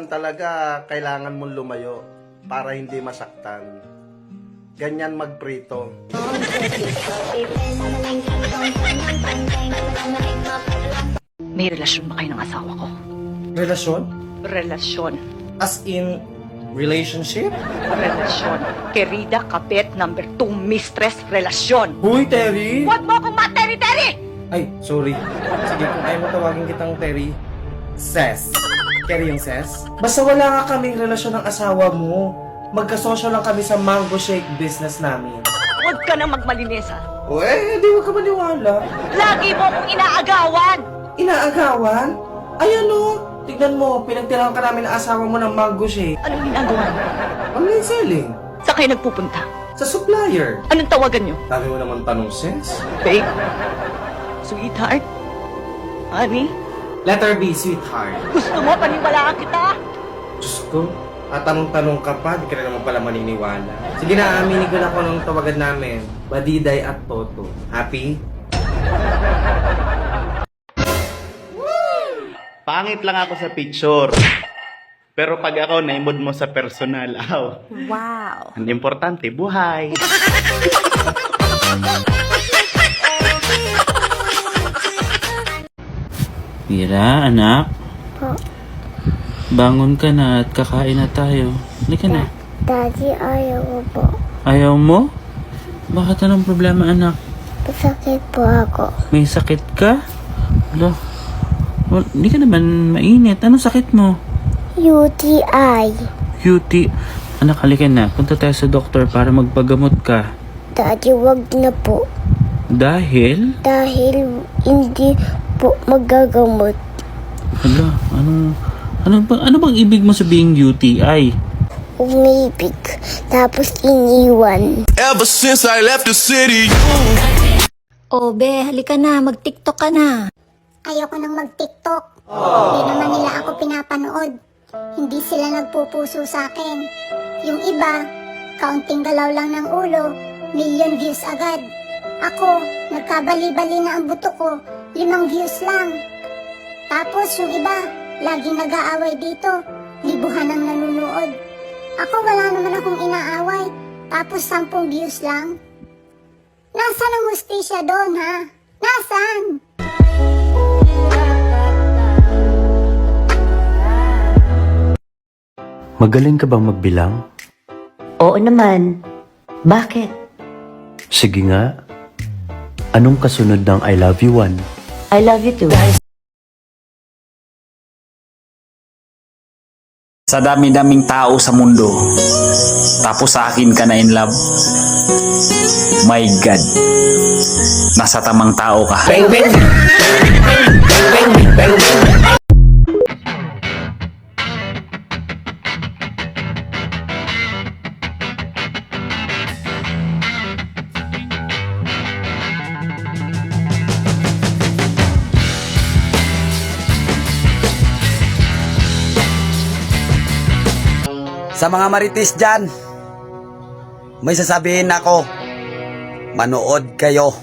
minsan talaga kailangan mong lumayo para hindi masaktan. Ganyan magprito. May relasyon ba kayo ng asawa ko? Relasyon? Relasyon. As in, relationship? Relasyon. Querida Kapit, number 2, mistress, relasyon. Huy, Terry! Huwag mo akong materi-teri! Ay, sorry. Sige, kung ayaw mo tawagin kitang Terry, Ses. Terry yung Ses? Basta wala nga kaming relasyon ng asawa mo. Magkasosyo lang kami sa mango shake business namin. Huwag ka nang magmalinis, ha? O di wag ka maniwala. Lagi mo akong inaagawan! Inaagawan? Ayan o, tignan mo, pinagtirahan ka namin ng asawa mo ng mango shake. Anong ginagawa mo? Online selling. Saan kayo nagpupunta? Sa supplier. Anong tawagan nyo? Dami mo naman tanong, Ses. Babe? Sweetheart? Honey? Letter B, sweetheart. Gusto mo paniwalaan kita? Diyos ko, tanong-tanong ka pa, di ka na naman pala maniniwala. Sige na, aminin ko na kung anong tawagan namin. Badiday at Toto. Happy? Pangit lang ako sa picture. Pero pag ako, naimod mo sa personal. Wow. Ang importante, buhay. Mira, anak. Po. Bangon ka na at kakain na tayo. Halika na. Daddy, ayaw ko po. Ayaw mo? Bakit anong problema, anak? Pasakit po ako. May sakit ka? Wala. Hindi ka naman mainit. Anong sakit mo? UTI. UT. Anak, halika na. Punta tayo sa doktor para magpagamot ka. Daddy, wag na po. Dahil? Dahil hindi po magagamot. Hala, ano bang ibig mo sabihin UTI? Umibig. Tapos iniwan. Ever since I left the city, O, be, halika na. Mag-tiktok ka na. Ayoko nang mag-tiktok. Hindi naman nila ako pinapanood. Hindi sila nagpupuso sa akin. Yung iba, kaunting galaw lang ng ulo, million views agad. Ako, nagkabali-bali na ang buto ko, 5 views lang. Tapos yung iba, laging nag-aaway dito, libuhan ang nanonood. Ako wala naman akong inaaway, tapos 10 views lang. Nasaan ang hustisya doon, ha? Nasaan? Magaling ka bang magbilang? Oo naman. Bakit? Sige nga. Anong kasunod ng I love you one? I love you too. Sa dami-daming tao sa mundo, tapos sa akin ka na in love. My God, nasa tamang tao ka. Sa mga marites dyan, may sasabihin ako, manood kayo.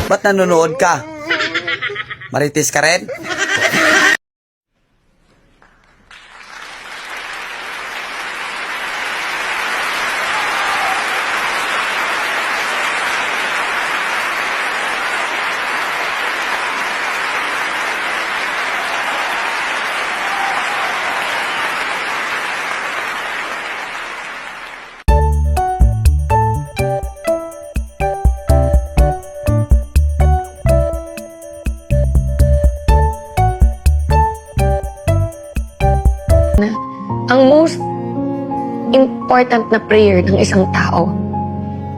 Ba't nanonood ka? Marites ka rin? Ang most important na prayer ng isang tao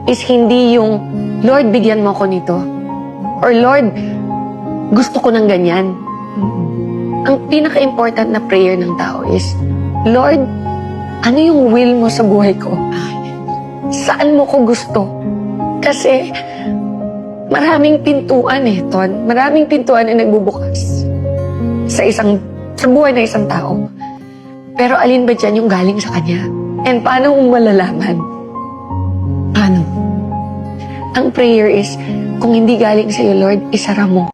is hindi yung, Lord, bigyan mo ako nito. Or Lord, gusto ko ng ganyan. Ang pinaka-important na prayer ng tao is, Lord, ano yung will mo sa buhay ko? Saan mo ko gusto? Kasi maraming pintuan Ton. Maraming pintuan na nagbubukas sa buhay ng isang tao. Pero alin ba dyan yung galing sa kanya? And paano mo malalaman? Paano? Ang prayer is, kung hindi galing sa'yo, Lord, isara mo.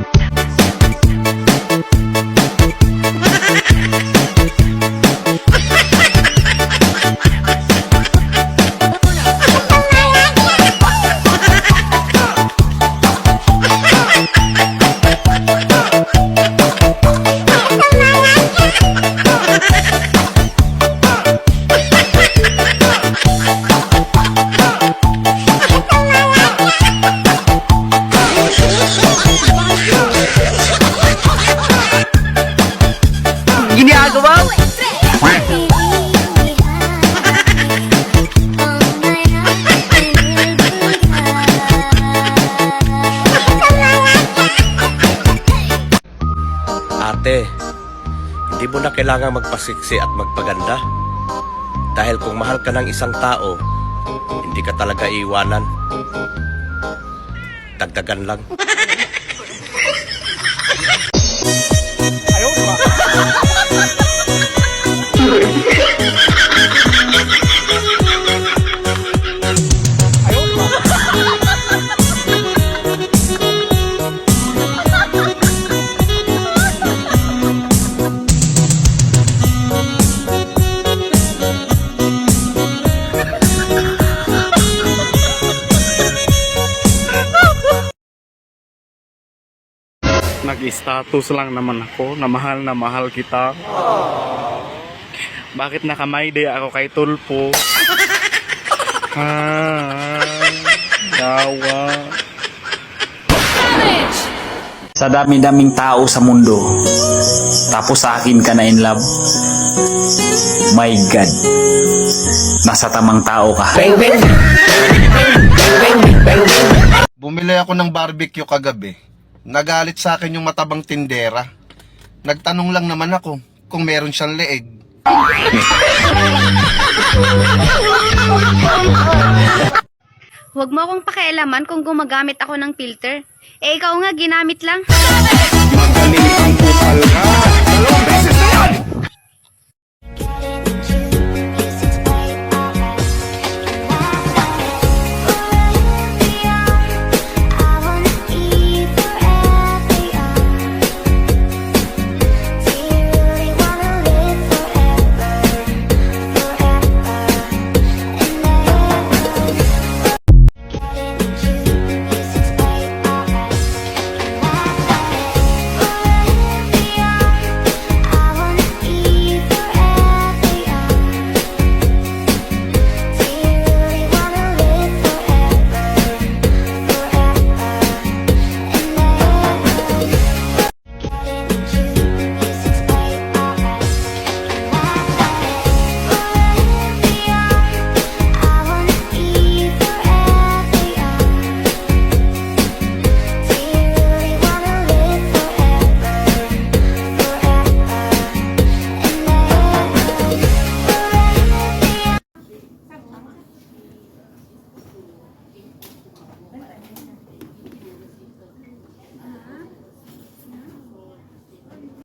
Ate, hindi mo na kailangan magpasiksi at magpaganda. Dahil kung mahal ka ng isang tao, hindi ka talaga iiwanan. Dagdagan lang. Nag-status lang naman ako na mahal kita. Bakit nakamayday ako kay Tulpo? Dawa. Sa dami-daming tao sa mundo, tapos sa akin ka na in love. My God, nasa tamang tao ka. Bumili ako ng barbecue kagabi. Nagalit sa akin yung matabang tindera. Nagtanong lang naman ako kung meron siyang leeg. Huwag mo akong pakialaman kung gumagamit ako ng filter. Eh, ikaw nga, ginamit lang. Magaling ang kupal ka. 2 beses na yan!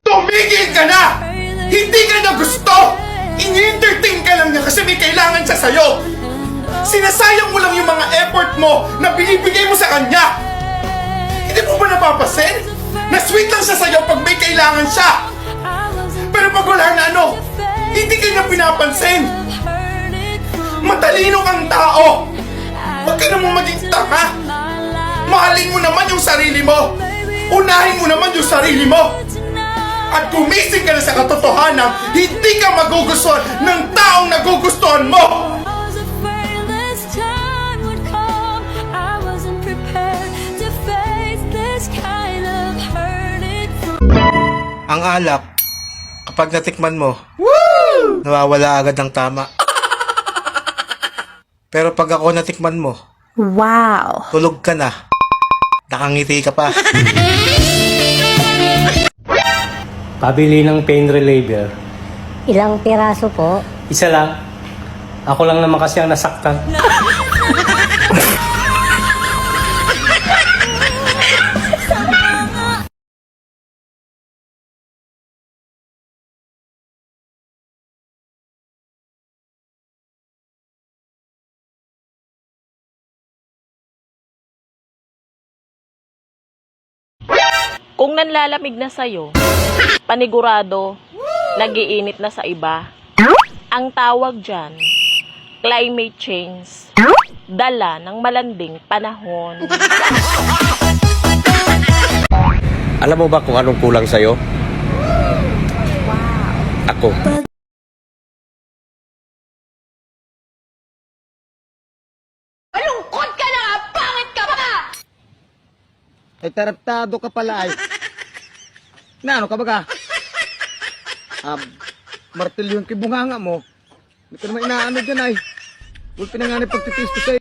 Tumigil ka na! Hindi ka na gusto! Ini-entertain ka lang niya kasi may kailangan siya sa'yo! Sinasayang mo lang yung mga effort mo na binibigay mo sa kanya! Hindi mo ba napapasin? Na sweet lang siya sa'yo pag may kailangan siya! Pero pag wala na hindi ka niya pinapansin! Matalino kang tao! Huwag ka namang maging tanga! Mahalin mo naman yung sarili mo! Unahin mo naman yung sarili mo! At gumising ka na sa katotohanan, hindi ka magugustuhan ng taong nagugustuhan mo! Ang alak, kapag natikman mo, nawawala agad ng tama. Pero pag ako natikman mo, Wow! tulog ka na. Nakangiti ka pa. Pabili ng pain reliever. Ilang piraso po? Isa lang. Ako lang naman kasi ang nasaktan. Kung nanlalamig na sa'yo, panigurado, nagiinit na sa iba. Ang tawag dyan, climate change. Dala ng malanding panahon. Alam mo ba kung anong kulang sa'yo? Ako. Malungkot ka na! Pangit ka pa! Ay, taraptado ka pala ay. Na ano ka baga? Martilyo yung kibunganga mo. Hindi ka naman inaano dyan ay. Huwag pinanganay pagtitiis ko sa'yo.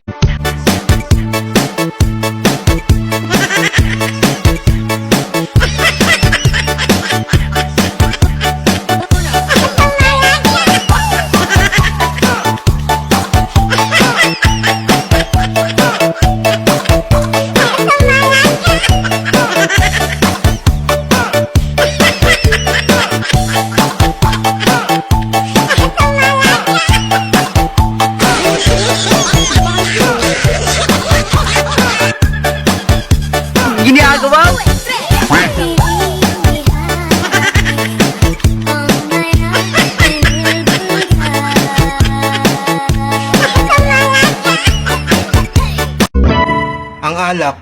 Ang alak,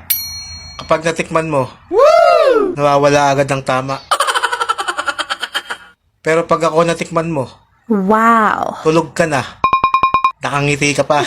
kapag natikman mo, nawawala agad ng tama. Pero pag ako natikman mo, Wow! tulog ka na. Nakangiti ka pa.